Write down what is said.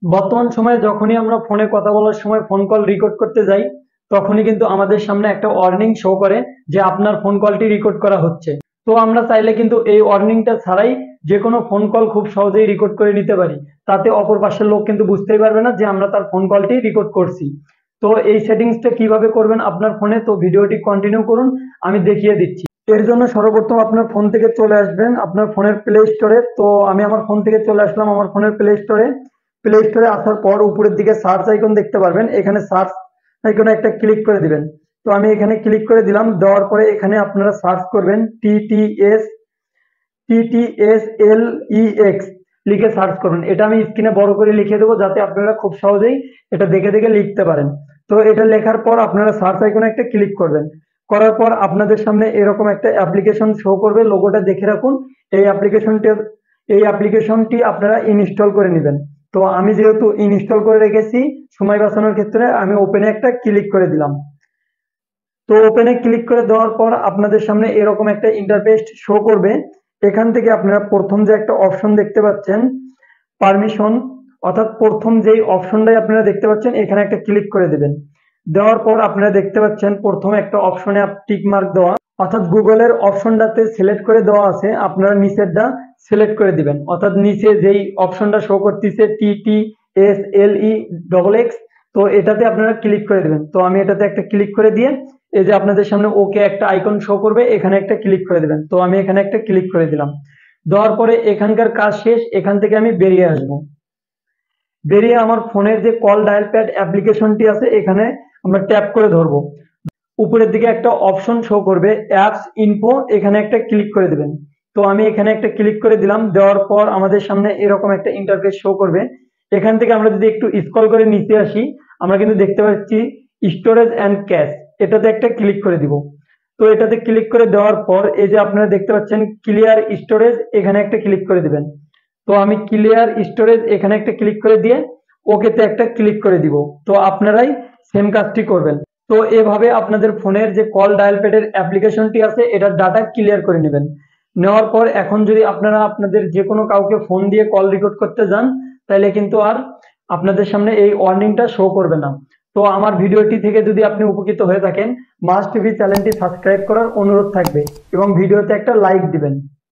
বর্তমান সময়ে যখনই আমরা ফোনে কথা বলার সময় ফোন কল রেকর্ড করতে যাই, তখনই কিন্তু আমাদের সামনে একটা ওয়ার্নিং শো করে যে আপনার ফোন কলটি রেকর্ড করা হচ্ছে। তো আমরা চাইলে কিন্তু এই ওয়ার্নিংটা ছাড়াই যে কোনো ফোন কল খুব সহজেই রেকর্ড করে নিতে পারি। তাতে অপর পাশের লোক কিন্তু বুঝতেই পারবে না যে আমরা তার ফোন কলটি রেকর্ড করছি। তো এই সেটিংসটা কিভাবে করবেন আপনার ফোনে, তো ভিডিওটি কন্টিনিউ করুন, আমি দেখিয়ে দিচ্ছি। এর জন্য সর্বপ্রথম আপনার ফোন থেকে চলে আসবেন আপনার ফোনের প্লে স্টোরে। তো আমি আমার ফোন থেকে চলে আসলাম আমার ফোনের প্লে স্টোরে। প্লে স্টোরে আসার পর উপরের দিকে সার্চ আইকন দেখতে পারবেন, এখানে সার্চ আইকনে একটা ক্লিক করে দিবেন। তো আমি এখানে ক্লিক করে দিলাম। দেওয়ার পরে এখানে আপনারা সার্চ করবেন TTSLEX লিখে সার্চ করবেন। এটা আমি স্ক্রিনে বড় করে লিখে দেবো যাতে আপনারা খুব সহজেই এটা দেখে দেখে লিখতে পারেন। তো এটা লেখার পর আপনারা সার্চ আইকনে একটা ক্লিক করবেন। করার পর আপনাদের সামনে এরকম একটা অ্যাপ্লিকেশন শো করবে, লোগোটা দেখে রাখুন। এই অ্যাপ্লিকেশনটি আপনারা ইনস্টল করে নেবেন। তো আমি যেহেতু ইনস্টল করে রেখেছি, সময় বাঁচানোর ক্ষেত্রে আমি ওপেনে একটা ক্লিক করে দিলাম। তো ওপেনে ক্লিক করে দেওয়ার পর আপনাদের সামনে এরকম একটা ইন্টারফেস শো করবে। এখান থেকে আপনারা প্রথম যে একটা অপশন দেখতে পাচ্ছেন, পারমিশন, অর্থাৎ প্রথম যেই অপশনটাই আপনারা দেখতে পাচ্ছেন এখানে একটা ক্লিক করে দেবেন। দেওয়ার পর আপনারা দেখতে পাচ্ছেন প্রথমে একটা অপশনে টিক মার্ক দেওয়া, অর্থাৎ গুগলের অপশনটাতে সিলেক্ট করে দেওয়া আছে, আপনারা নিচেরটা সিলেক্ট করে দিবেন। অর্থাৎ নিচে যেই অপশনটা শো করতেছে TTSLEXX, তো এটাতে আপনারা ক্লিক করে দিবেন। তো আমি এটাতে একটা ক্লিক করে দিয়ে এই যে আপনাদের সামনে ওকে একটা আইকন শো করবে, এখানে একটা ক্লিক করে দিবেন। তো আমি এখানে একটা ক্লিক করে দিলাম। দেওয়ার পরে এখানকার কাজ শেষ, এখান থেকে আমি বেরিয়ে আসবো। বেরিয়ে আমার ফোনের যে কল ডায়াল প্যাড অ্যাপ্লিকেশনটি আছে এখানে আমরা ট্যাপ করে ধরবো। উপরের দিকে একটা অপশন শো করবে অ্যাপস ইনফো, এখানে একটা ক্লিক করে দেবেন। তো আমি এখানে একটা ক্লিক করে দিলাম। দেওয়ার পর আমাদের সামনে এরকম একটা ইন্টারফেস শো করবে। এখান থেকে আমরা যদি একটু স্ক্রল করে নিচে আসি, আমরা কিন্তু দেখতে পাচ্ছি স্টোরেজ অ্যান্ড ক্যাশ, এটাতে একটা ক্লিক করে দিব। তো এটাতে ক্লিক করে দেওয়ার পর এই যে আপনারা দেখতে পাচ্ছেন ক্লিয়ার স্টোরেজ, এখানে একটা ক্লিক করে দিবেন। তো আমি ক্লিয়ার স্টোরেজ এখানে একটা ক্লিক করে দিয়ে ওকেতে একটা ক্লিক করে দিব। তো আপনারাই সেম কাজটি করবেন। তো এভাবে আপনাদের ফোনের যে কল ডায়াল প্যাডের অ্যাপ্লিকেশনটি আছে এটার ডাটা ক্লিয়ার করে নেবেন। নেওয়ার পর এখন যদি আপনারা আপনাদের যে কোনো কাউকে ফোন দিয়ে কল রেকর্ড করতে যান, তাহলে কিন্তু আর আপনাদের সামনে এই ওয়ার্নিংটা শো করবে না। তো আমার ভিডিওটি থেকে যদি আপনি উপকৃত হয়ে থাকেন, মাস্ট টিভি চ্যানেলটি সাবস্ক্রাইব করার অনুরোধ থাকবে এবং ভিডিওতে একটা লাইক দিবেন।